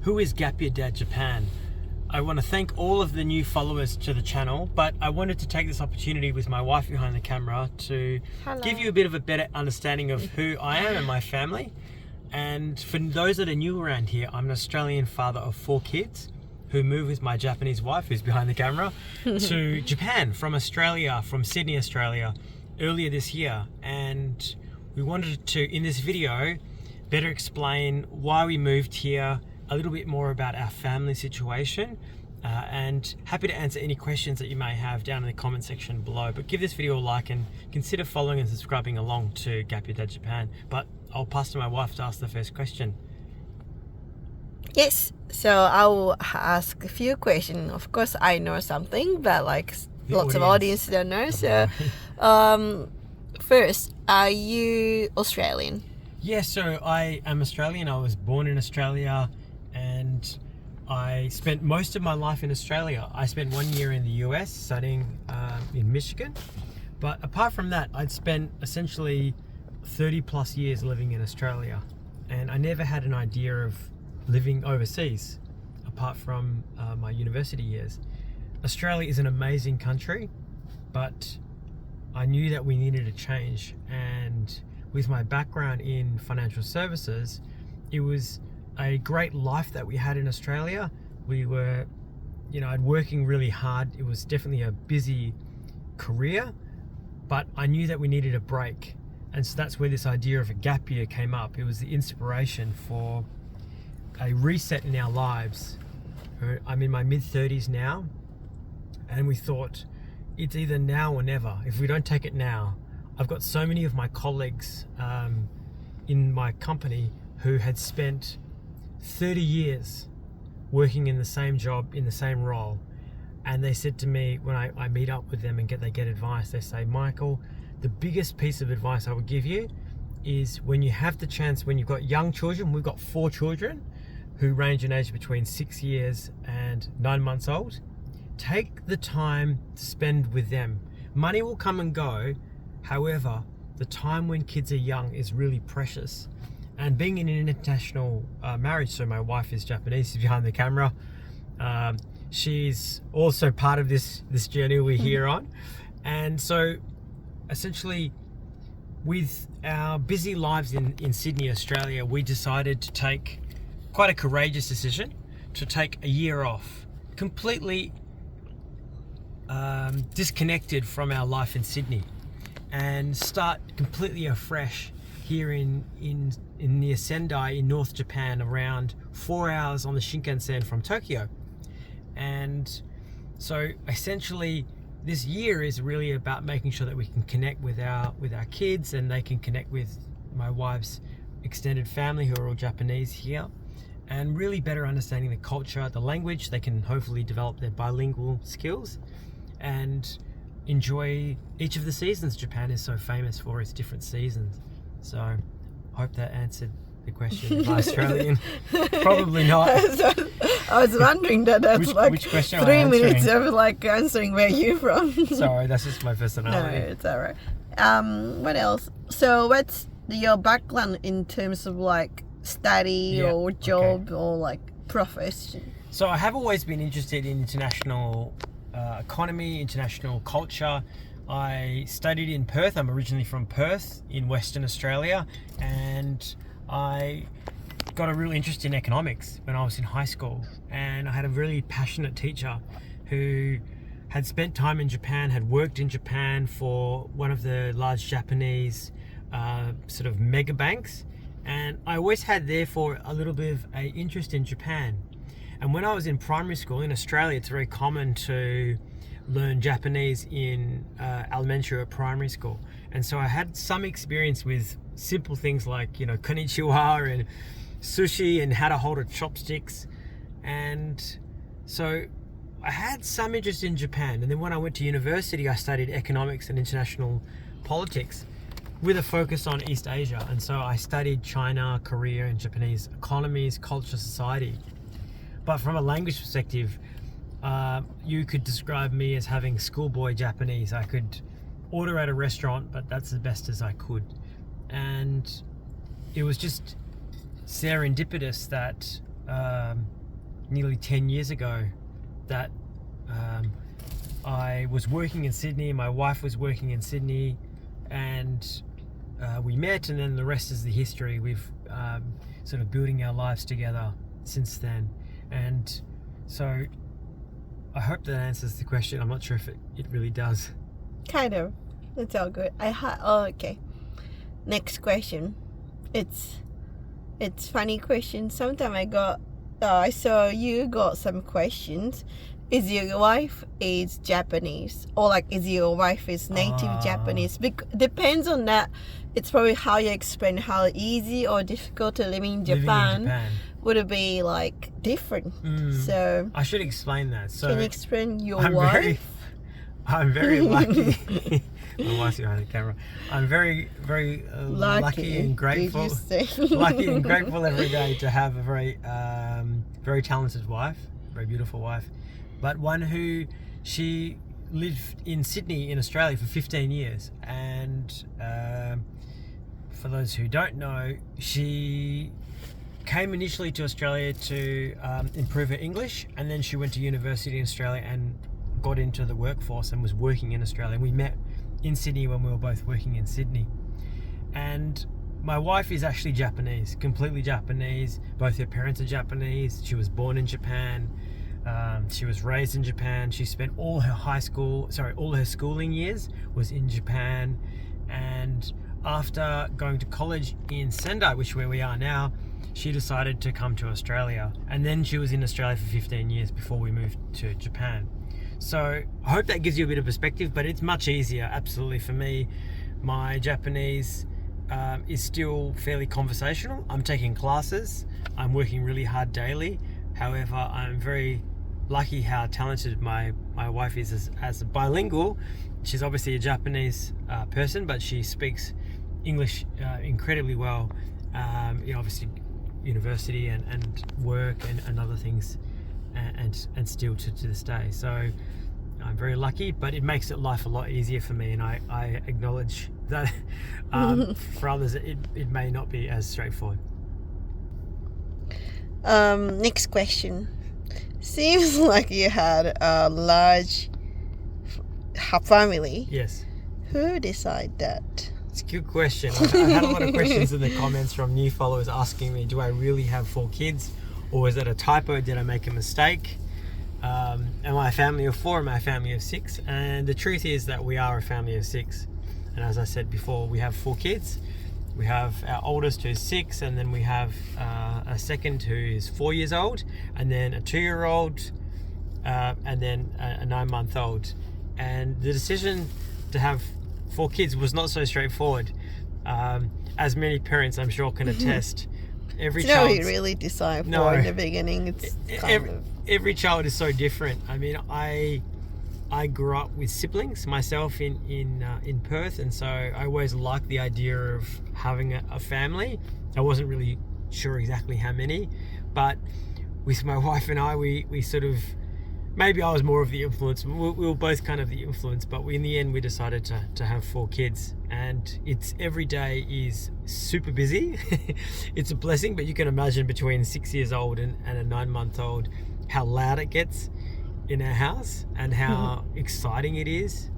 Who is Gap Year Dad Japan? I want to thank all of the new followers to the channel, but I wanted to take this opportunity with my wife behind the camera to give you a bit of a better understanding of who I am and my family. And for those that are new around here, I'm an Australian father of 4 kids who moved with my Japanese wife, who's behind the camera, to Japan from Australia, from Sydney, Australia, earlier this year. And we wanted to, in this video, better explain why we moved here, a little bit more about our family situation, and happy to answer any questions that you may have down in the comment section below. But give this video a like and consider following and subscribing along to Gap Year Dad Japan. But I'll pass to my wife to ask the first question. Yes, so I will ask a few questions. Of course, I know something, but like lots of audience don't know. So, first, are you Australian? Yeah, so I am Australian. I was born in Australia and I spent most of my life in Australia. I spent 1 year in the US studying in Michigan. But apart from that, I'd spent essentially 30 plus years living in Australia. And I never had an idea of living overseas apart from my university years. Australia is an amazing country, but I knew that we needed a change. And with my background in financial services, it was a great life that we had in Australia. We were, working really hard. It was definitely a busy career, but I knew that we needed a break. And so that's where this idea of a gap year came up. It was the inspiration for a reset in our lives. I'm in my mid-30s now, and we thought it's either now or never. If we don't take it now, I've got so many of my colleagues in my company who had spent 30 years working in the same job, in the same role. And they said to me, when I meet up with them and they get advice, they say, Michael, the biggest piece of advice I would give you is when you have the chance, when you've got young children, we've got 4 children who range in age between 6 years and 9 months old, take the time to spend with them. Money will come and go. However, the time when kids are young is really precious. And being in an international marriage, so my wife is Japanese, she's behind the camera. She's also part of this journey we're here on. And so essentially, with our busy lives in Sydney, Australia, we decided to take quite a courageous decision to take a year off, completely disconnected from our life in Sydney, and start completely afresh here in near Sendai in North Japan, around 4 hours on the Shinkansen from Tokyo. And so essentially this year is really about making sure that we can connect with our kids, and they can connect with my wife's extended family who are all Japanese here, and really better understanding the culture, the language. They can hopefully develop their bilingual skills and enjoy each of the seasons. Japan is so famous for its different seasons. So I hope that answered the question. Am I Australian? Probably not. I was wondering that's which question 3 minutes of like answering where you from. Sorry, that's just my personality. No, it's alright. What else? So what's your background in terms of like study or job or like profession? So I have always been interested in international economy, international culture. I studied in Perth. I'm originally from Perth in Western Australia, and I got a real interest in economics when I was in high school. And I had a really passionate teacher who had spent time in Japan, had worked in Japan for one of the large Japanese sort of mega banks. And I always had therefore a little bit of an interest in Japan. And when I was in primary school in Australia, it's very common to learn Japanese in elementary or primary school. And so I had some experience with simple things like, konnichiwa and sushi and how to hold a chopsticks. And so I had some interest in Japan. And then when I went to university, I studied economics and international politics with a focus on East Asia. And so I studied China, Korea, and Japanese economies, culture, society. But from a language perspective, you could describe me as having schoolboy Japanese. I could order at a restaurant, but that's the best as I could. And it was just serendipitous that nearly 10 years ago that I was working in Sydney, my wife was working in Sydney, and we met, and then the rest is the history. We've sort of building our lives together since then. And so I hope that answers the question. I'm not sure if it really does. Kind of. It's all good. Oh, okay. Next question. It's funny question. Sometime I saw you got some questions. Is your wife is Japanese, or like is your wife is native Japanese? Depends on that. It's probably how you explain how easy or difficult to live in Japan. Would it be like different? So I should explain that. So can you explain your wife? I'm very lucky. My wife's behind the camera. I'm very, very lucky and grateful. Lucky and grateful every day to have a very, very talented wife, very beautiful wife, but one who she lived in Sydney in Australia for 15 years. And for those who don't know, she came initially to Australia to improve her English, and then she went to university in Australia and got into the workforce and was working in Australia. We met in Sydney when we were both working in Sydney. And my wife is actually Japanese, completely Japanese. Both her parents are Japanese. She was born in Japan. She was raised in Japan. She spent all her schooling years was in Japan. And after going to college in Sendai, which is where we are now, she decided to come to Australia. And then she was in Australia for 15 years before we moved to Japan. So I hope that gives you a bit of perspective, but it's much easier, absolutely, for me. My Japanese is still fairly conversational. I'm taking classes. I'm working really hard daily. However, I'm very lucky how talented my wife is as a bilingual. She's obviously a Japanese person, but she speaks English incredibly well. Obviously, university and work and other things. And still to this day. So I'm very lucky, but it makes life a lot easier for me, and I acknowledge that for others it may not be as straightforward. Next question. Seems like you had a large family. Yes. Who decided that? It's a good question. I've had a lot of questions in the comments from new followers asking me, do I really have 4 kids? Or is that a typo? Did I make a mistake? Am I a family of 4? Am I a family of 6? And the truth is that we are a family of 6. And as I said before, we have 4 kids. We have our oldest, who's 6, and then we have a second who is 4 years old, and then a 2-year-old, and then a 9-month-old. And the decision to have 4 kids was not so straightforward. As many parents, I'm sure, can attest. Every child. No, you really decide for in the beginning. It's every child is so different. I mean, I grew up with siblings myself in Perth, and so I always liked the idea of having a family. I wasn't really sure exactly how many, but with my wife and I, we sort of, maybe I was more of the influence. We were both kind of the influence, but in the end we decided to have 4 kids, and it's every day is super busy. It's a blessing, but you can imagine between 6 years old and a 9-month-old how loud it gets in our house and how exciting it is.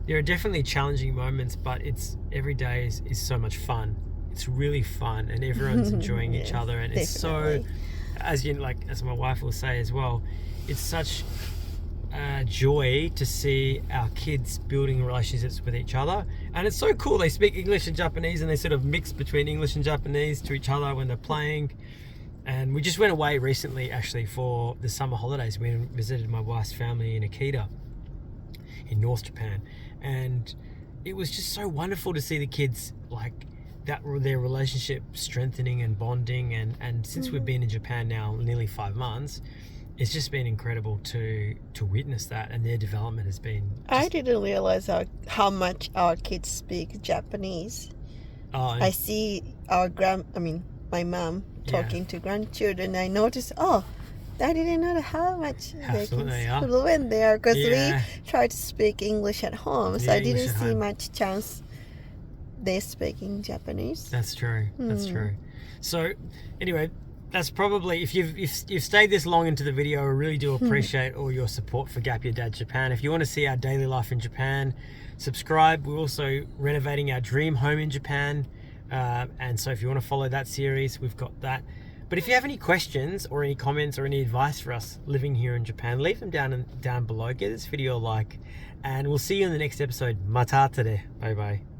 There are definitely challenging moments, but it's every day is so much fun. It's really fun, and everyone's enjoying each other, and it's so, as my wife will say as well, it's such joy to see our kids building relationships with each other. And it's so cool. They speak English and Japanese, and they sort of mix between English and Japanese to each other when they're playing. And we just went away recently, actually, for the summer holidays. We visited my wife's family in Akita in North Japan, and it was just so wonderful to see the kids their relationship strengthening and bonding. And since we've been in Japan now nearly 5 months, it's just been incredible to witness that, and their development has been. I didn't realize how much our kids speak Japanese. I see my mom talking to grandchildren. I noticed, I didn't know how much they can fluent there, because we try to speak English at home, so I didn't see much chance they're speaking Japanese. That's true. That's true. So anyway, that's probably, if you've stayed this long into the video, I really do appreciate all your support for Gap Year Dad Japan. If you want to see our daily life in Japan, subscribe. We're also renovating our dream home in Japan, and so if you want to follow that series, we've got that. But if you have any questions or any comments or any advice for us living here in Japan, leave them down below. Give this video a like, and we'll see you in the next episode. Mata tere. Bye bye.